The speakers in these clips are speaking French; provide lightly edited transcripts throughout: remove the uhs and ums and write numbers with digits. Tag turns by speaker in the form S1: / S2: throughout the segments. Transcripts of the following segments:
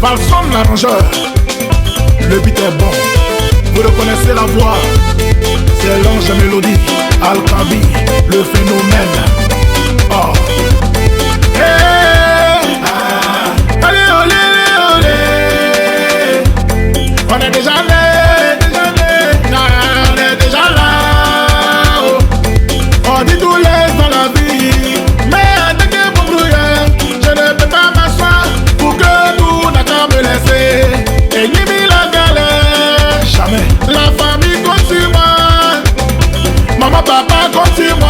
S1: Falson l'arrangeur, le beat est bon. Vous reconnaissez la voix, c'est l'ange mélodie, Alkabi, le phénomène. Oh. Hey. Allez, olé, olé. On est déjà là, on est déjà là. Oh. On dit tous les dans la vie, mais dès que vous brouillez, je ne peux pas m'asseoir pour que tout d'accord me laisser. Et ni la galère, jamais. La famille compte sur moi, maman, papa compte sur moi.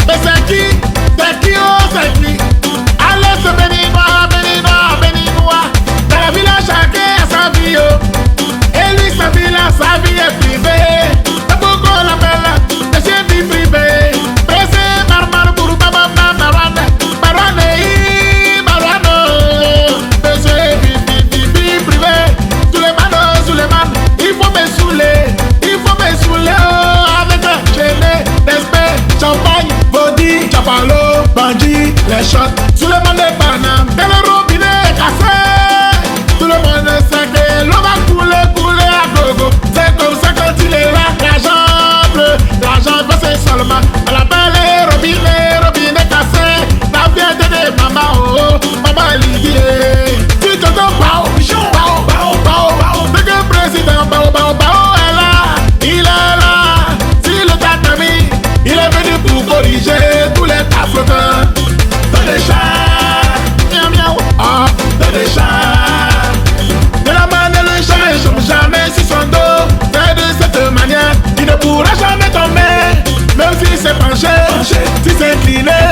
S1: Mais c'est qui? Oh c'est qui? Allez se béninois, béninois, béninois. Dans la ville chacun a sa vie oh. Et lui sa vie là, sa vie est privée. C'est pourquoi on l'appelle de chez vie privée. Pressé marmar pour baba marwane. Monsieur vie privée. Suleiman, il faut me saouler oh, avec un chenet, respect, champagne, body, chapalo, bandit, les shots. Suleiman de Paname, dès le robinet est cassé. Tout le monde sait que l'eau va couler à gogo. C'est comme ça quand il est là, l'argent bleu, l'argent versé seulement. À la belle robinet cassé. La vieille de maman, oh, maman Lydie. Tu te donnes pas le président Bao est là, il est là. Si le tatami, il est venu pour corriger tous les tas flottants. Dans les chats, miaou miaou, ah, dans les chats. De la main de le chat, ne tombe jamais sur son dos. C'est de cette manière, il ne pourra jamais tomber. Même si c'est penché, si c'est incliné,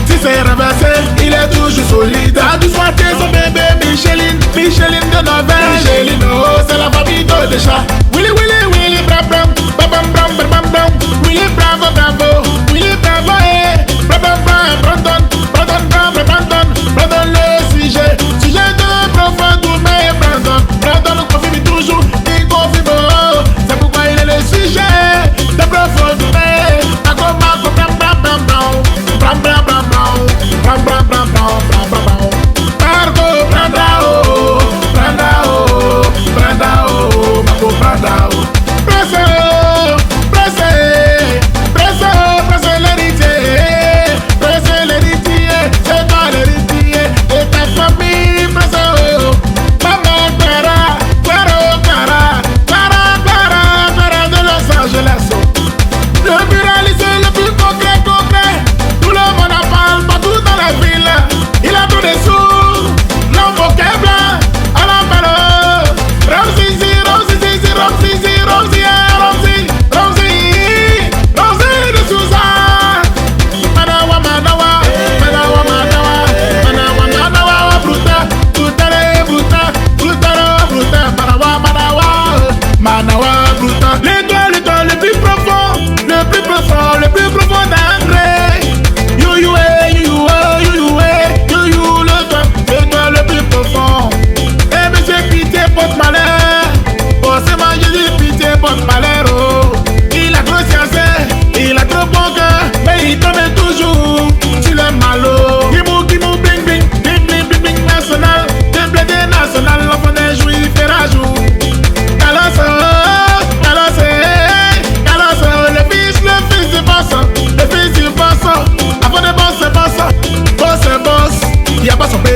S1: si c'est renversé, il est toujours solide. A dû soigner son bébé Micheline de Novel. Micheline, oh, c'est la famille de chats. Willy, bram, bram, bam, bram, bram, bram. Willy, bravo, Willy, bravo, eh. Brandon, le sujet de profond, mais Brandon confirme toujours, il confirme, oh. C'est pourquoi il est le sujet de profond, mais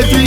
S1: petit,